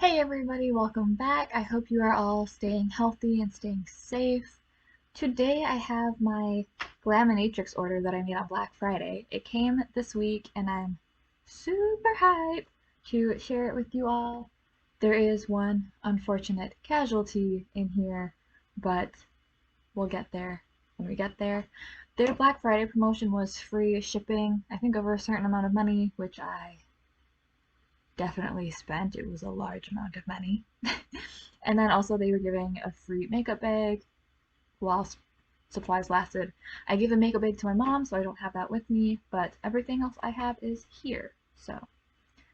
Hey everybody, welcome back. I hope you are all staying healthy and staying safe. Today I have my Glaminatrix order that I made on Black Friday. It came this week and I'm super hyped to share it with you all. There is one unfortunate casualty in here, but we'll get there when we get there. Their Black Friday promotion was free shipping, I think over a certain amount of money, which I definitely spent. It was a large amount of money. And then also they were giving a free makeup bag while supplies lasted. I gave a makeup bag to my mom, so I don't have that with me, but everything else I have is here. So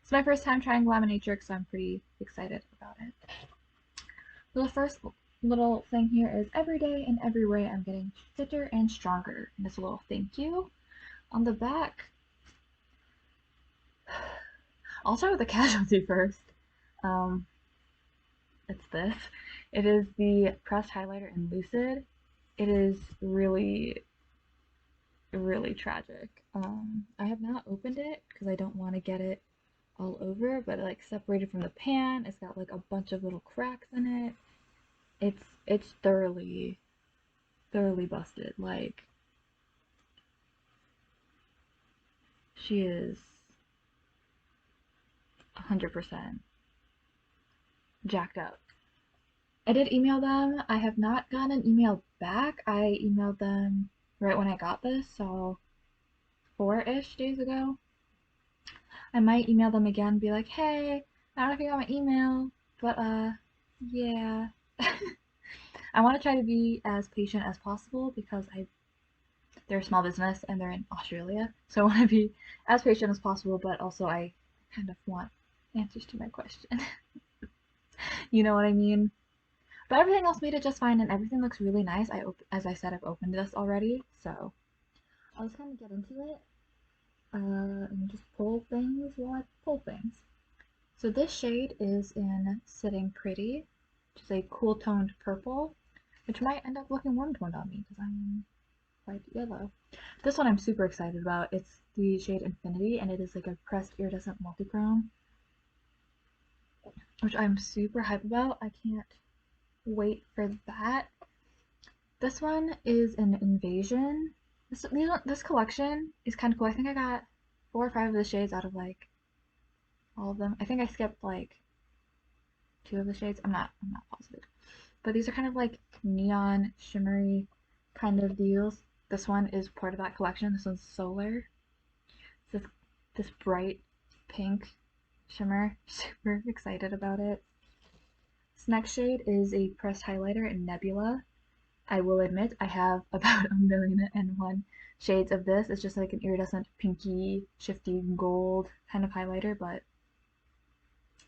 it's my first time trying Glaminatrix, so I'm pretty excited about it. So the first little thing here is every day and every way I'm getting fitter and stronger. And it's a little thank you. On the back, I'll start with the casualty first. It's this. It is the pressed highlighter in Lucid. It is really, really tragic. I have not opened it because I don't want to get it all over, but like separated from the pan. It's got like a bunch of little cracks in it. It's thoroughly busted. Like, she is 100% jacked up. I did email them. I have not gotten an email back. I emailed them right when I got this, so 4-ish days ago. I might email them again and be like, hey, I don't know if you got my email, but yeah. I want to try to be as patient as possible because they're a small business and they're in Australia, so I want to be as patient as possible, but also I kind of want answers to my question. You know what I mean? But everything else made it just fine, and everything looks really nice. As I said, I've opened this already, so I'll just kind of get into it and just pull things while I pull things. So this shade is in Sitting Pretty, which is a cool toned purple, which might end up looking warm toned on me because I'm quite yellow. This one I'm super excited about. It's the shade Infinity, and it is like a pressed iridescent multichrome, which I'm super hyped about. I can't wait for that. This one is an Invasion. This collection is kind of cool. I think I got 4 or 5 of the shades out of like all of them. I think I skipped like 2 of the shades. I'm not positive. But these are kind of like neon shimmery kind of deals. This one is part of that collection. This one's Solar. It's this bright pink shimmer. Super excited about it. This next shade is a pressed highlighter in Nebula. I will admit I have about 1,000,001 shades of this. It's just like an iridescent pinky shifty gold kind of highlighter, but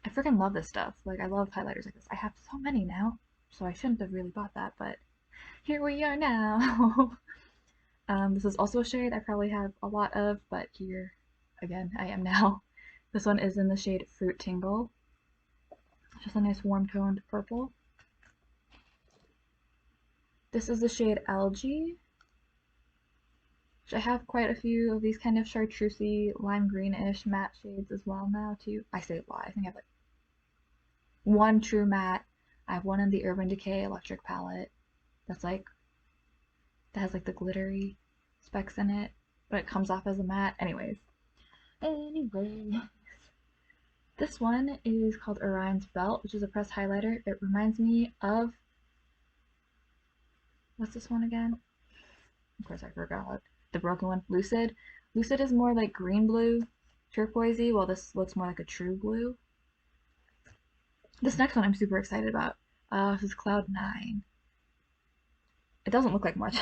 I freaking love this stuff. Like, I love highlighters like this. I have so many now, so I shouldn't have really bought that, but here we are now. This is also a shade I probably have a lot of, but here, again, I am now. This one is in the shade Fruit Tingle. Just a nice warm toned purple. This is the shade Algae, which I have quite a few of these kind of chartreusey, lime greenish matte shades as well now too. I say a lot. I think I have like one true matte. I have one in the Urban Decay Electric palette that has like the glittery specks in it, but it comes off as a matte. Anyways, this one is called Orion's Belt, which is a pressed highlighter. It reminds me of, what's this one again? Of course I forgot. The broken one, Lucid. Lucid is more like green blue, turquoisey, while this looks more like a true blue. This next one I'm super excited about. This is Cloud 9. It doesn't look like much,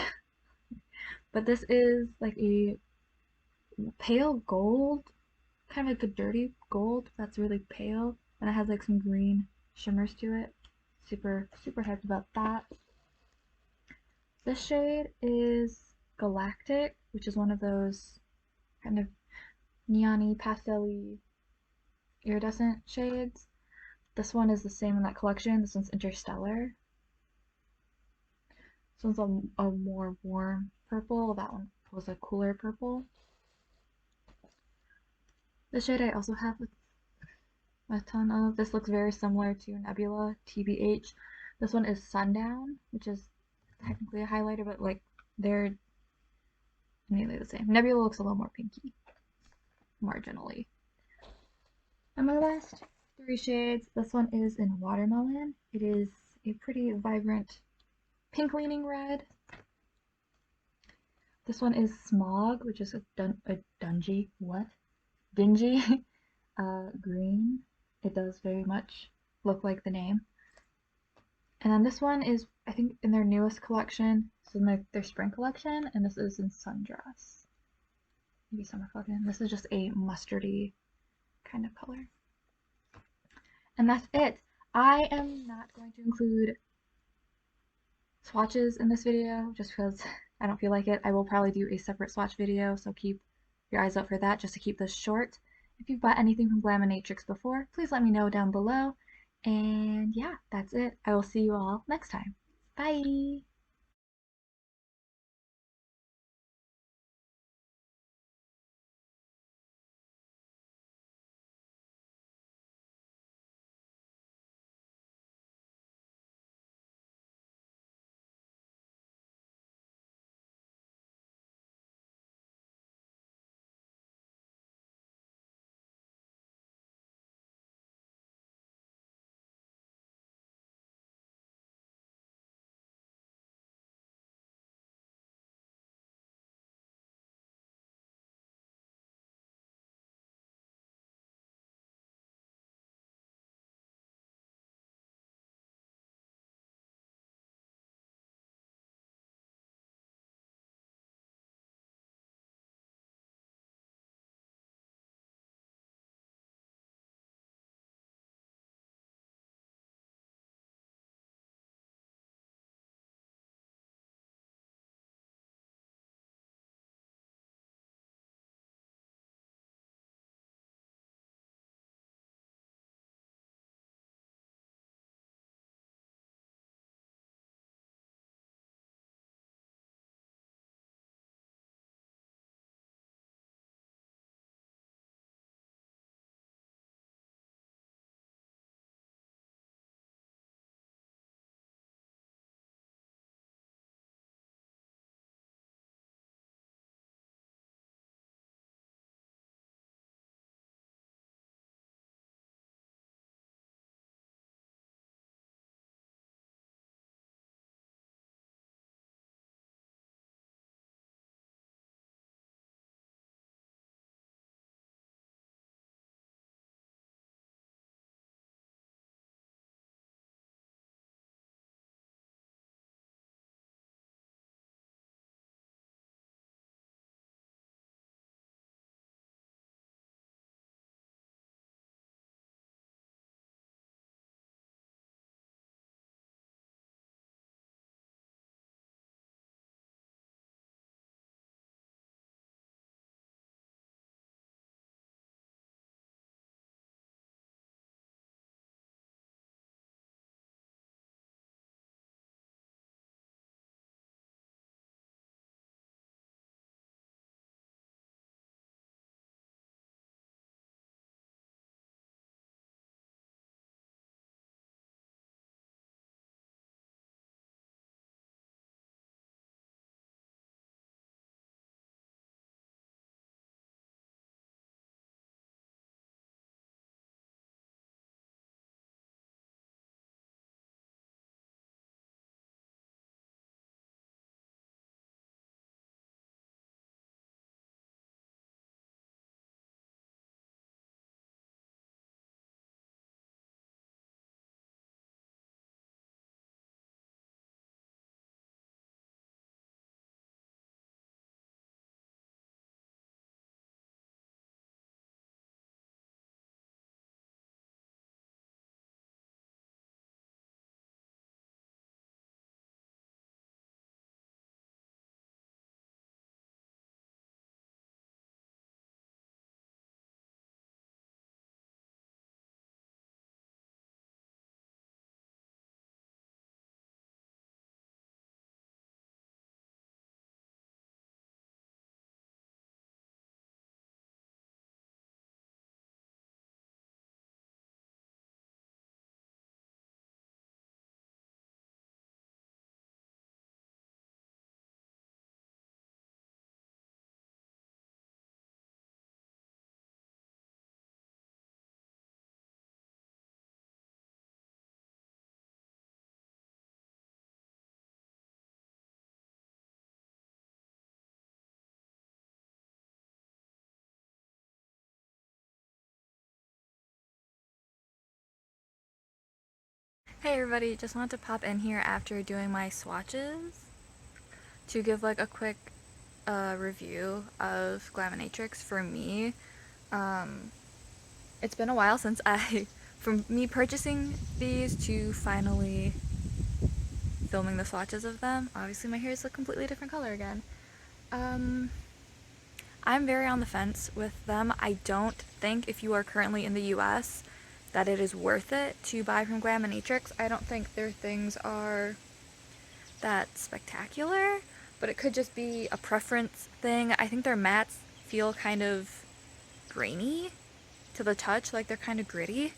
but this is like a pale gold, kind of like a dirty gold that's really pale, and it has like some green shimmers to it. Super hyped about that. This shade is Galactic, which is one of those kind of neon-y, pastel-y, iridescent shades. This one is the same in that collection. This one's Interstellar. This one's a more warm purple. That one was a cooler purple. The shade I also have a ton of. This looks very similar to Nebula, TBH. This one is Sundown, which is technically a highlighter, but like they're nearly the same. Nebula looks a little more pinky, marginally. And my last three shades, this one is in Watermelon. It is a pretty vibrant pink leaning red. This one is Smog, which is a dingy green. It does very much look like the name. And then this one is, I think, in their newest collection. So in their spring collection, and this is in Sundress. Maybe summer collection. This is just a mustardy kind of color. And that's it. I am not going to include swatches in this video just because I don't feel like it. I will probably do a separate swatch video, so keep your eyes out for that just to keep this short. If you've bought anything from Glaminatrix before, please let me know down below. And yeah, that's it. I will see you all next time. Bye! Hey everybody, just wanted to pop in here after doing my swatches to give like a quick review of Glaminatrix for me. It's been a while since from me purchasing these to finally filming the swatches of them. Obviously my hair is a completely different color again. Um, I'm very on the fence with them. I don't think if you are currently in the US that it is worth it to buy from Glaminatrix. I don't think their things are that spectacular, but it could just be a preference thing. I think their mattes feel kind of grainy to the touch, like they're kind of gritty,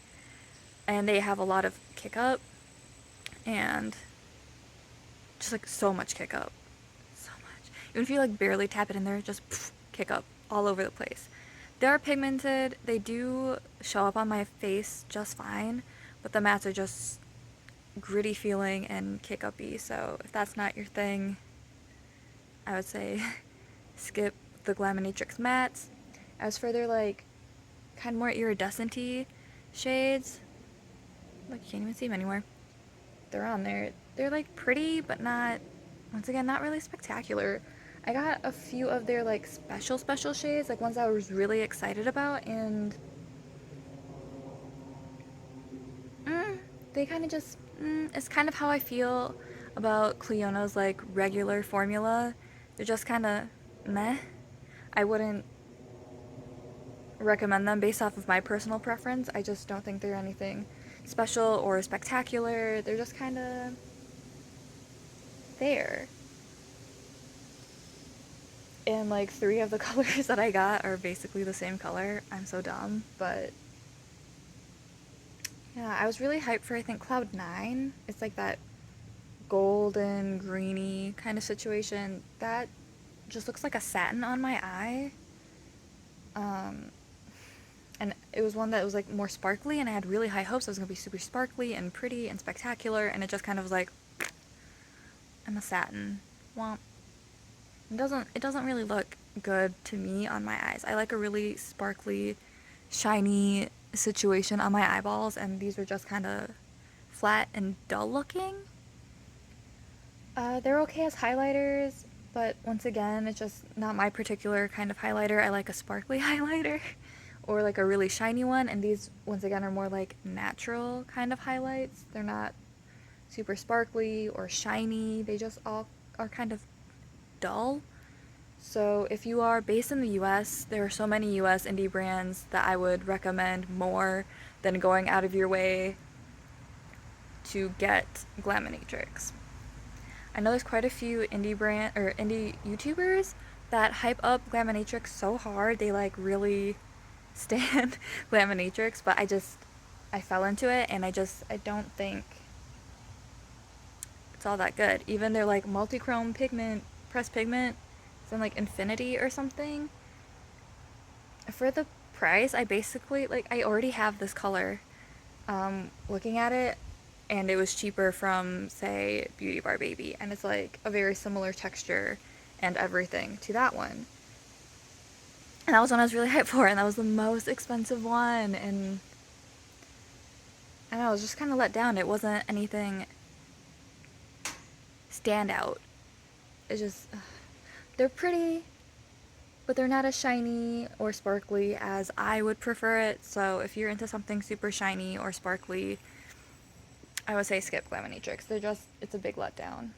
and they have a lot of kick up and just like so much kick up. So much. Even if you like barely tap it in there, just kick up all over the place. They are pigmented, they do show up on my face just fine, but the mattes are just gritty feeling and kick uppy, so if that's not your thing, I would say skip the Glaminatrix mattes. As for their like kind of more iridescent-y shades, like you can't even see them anymore. They're on there. They're like pretty, but not, once again, not really spectacular. I got a few of their like special shades, like ones I was really excited about, and they kind of just, it's kind of how I feel about Cleona's like regular formula. They're just kind of meh. I wouldn't recommend them based off of my personal preference. I just don't think they're anything special or spectacular. They're just kind of there. And like 3 of the colors that I got are basically the same color. I'm so dumb, but yeah, I was really hyped for I think Cloud 9. It's like that golden greeny kind of situation. That just looks like a satin on my eye. And it was one that was like more sparkly, and I had really high hopes it was gonna be super sparkly and pretty and spectacular, and it just kind of was like, I'm a satin. Womp. It doesn't really look good to me on my eyes. I like a really sparkly, shiny situation on my eyeballs, and these were just kind of flat and dull looking. They're okay as highlighters, but once again, it's just not my particular kind of highlighter. I like a sparkly highlighter or like a really shiny one, and these, once again, are more like natural kind of highlights. They're not super sparkly or shiny. They just all are kind of dull. So if you are based in the US, there are so many US indie brands that I would recommend more than going out of your way to get Glaminatrix. I know there's quite a few indie YouTubers that hype up Glaminatrix so hard they like really stand Glaminatrix, but I fell into it, and I don't think it's all that good. Even their like multi-chrome pigment, pressed pigment, it's in like infinity or something. For the price, I basically like I already have this color. Looking at it, and it was cheaper from say Beauty Bar Baby, and it's like a very similar texture and everything to that one. And that was one I was really hyped for, and that was the most expensive one, and I don't know, I was just kind of let down. It wasn't anything standout. It's just, they're pretty, but they're not as shiny or sparkly as I would prefer it. So if you're into something super shiny or sparkly, I would say skip Glaminatrix. It's a big letdown.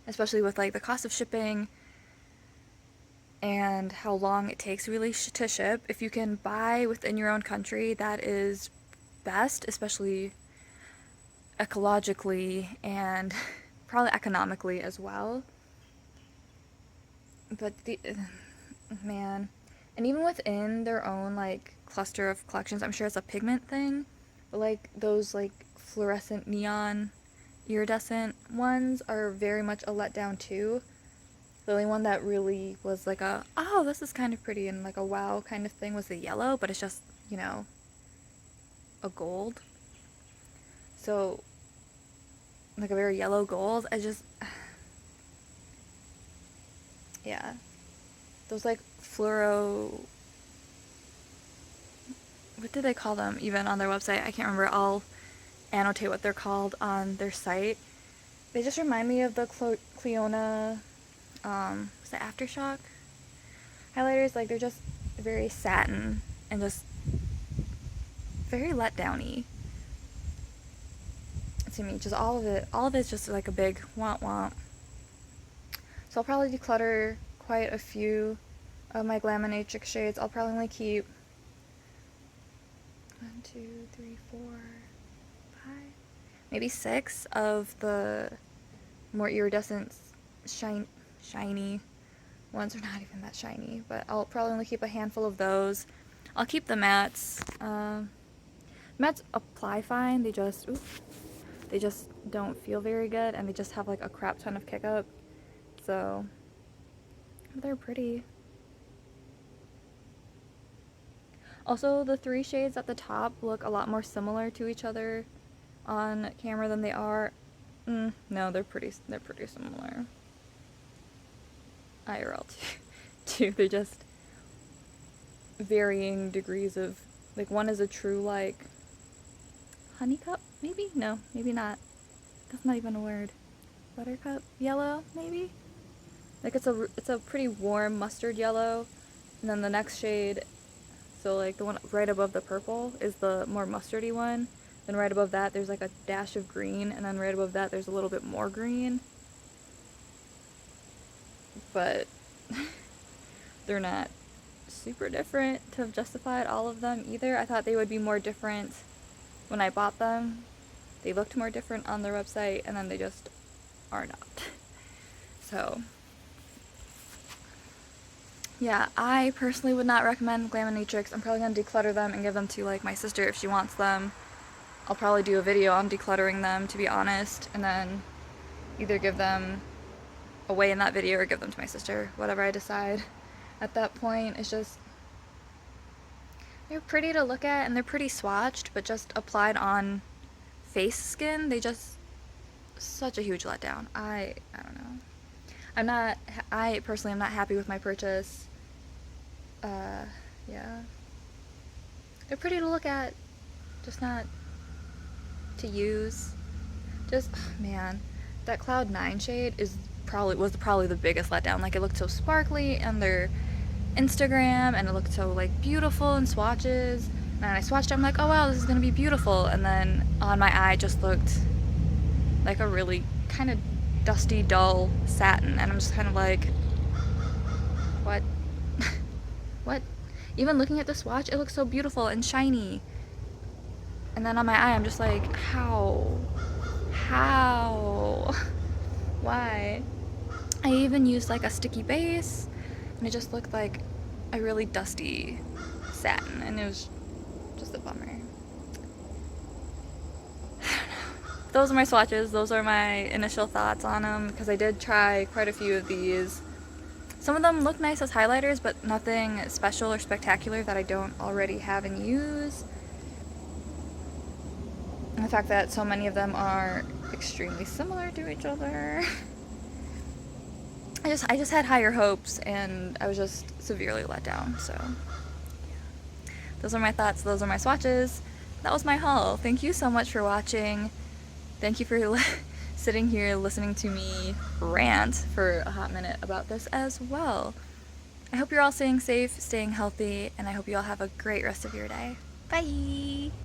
Especially with like the cost of shipping and how long it takes really to ship. If you can buy within your own country, that is best, especially ecologically and probably economically as well. But man, and even within their own like cluster of collections, I'm sure it's a pigment thing, but like those like fluorescent neon iridescent ones are very much a letdown too. The only one that really was like oh, this is kind of pretty and like a wow kind of thing was the yellow, but it's just, a gold. So, like a very yellow gold. Yeah. Those like fluoro. What did they call them even on their website? I can't remember. I'll annotate what they're called on their site. They just remind me of the Cleona, what's the Aftershock highlighters. Like, they're just very satin and just very letdowny to me. Just all of it's just like a big womp womp. So I'll probably declutter quite a few of my Glaminatrix shades. I'll probably only keep 1, 2, 3, 4, 5, maybe 6 of the more iridescent shiny ones. Are not even that shiny, but I'll probably only keep a handful of those. I'll keep the mattes. Mattes apply fine. They just don't feel very good, and they just have like a crap ton of kick up. So they're pretty. Also, the 3 shades at the top look a lot more similar to each other on camera than they are. No, they're pretty similar. IRL too. They're just varying degrees of, like, one is a true like honeycup, maybe? No, maybe not. That's not even a word. Buttercup yellow, maybe? Like, it's a pretty warm mustard yellow, and then the next shade, so like the one right above the purple is the more mustardy one. Then right above that there's like a dash of green, and then right above that there's a little bit more green. But they're not super different to have justified all of them either. I thought they would be more different when I bought them. They looked more different on their website, and then they just are not. So yeah, I personally would not recommend Glaminatrix. I'm probably going to declutter them and give them to like my sister if she wants them. I'll probably do a video on decluttering them, to be honest, and then either give them away in that video or give them to my sister, whatever I decide at that point. It's just, they're pretty to look at and they're pretty swatched, but just applied on face skin, they just, such a huge letdown. I don't know. I personally am not happy with my purchase. Yeah. They're pretty to look at, just not to use. Just, man, that Cloud 9 shade was probably the biggest letdown. Like, it looked so sparkly on their Instagram, and it looked so like beautiful in swatches. And I swatched it, I'm like, oh wow, this is gonna be beautiful. And then on my eye, it just looked like a really kind of dusty, dull satin. And I'm just kind of like, what? What? Even looking at the swatch, it looks so beautiful and shiny. And then on my eye, I'm just like, how? How? Why? I even used like a sticky base, and it just looked like a really dusty satin, and it was just a bummer. Those are my swatches. Those are my initial thoughts on them, because I did try quite a few of these. Some of them look nice as highlighters, but nothing special or spectacular that I don't already have and use. And the fact that so many of them are extremely similar to each other. I just had higher hopes, and I was just severely let down. So yeah. Those are my thoughts. Those are my swatches. That was my haul. Thank you so much for watching. Thank you for sitting here listening to me rant for a hot minute about this as well. I hope you're all staying safe, staying healthy, and I hope you all have a great rest of your day. Bye!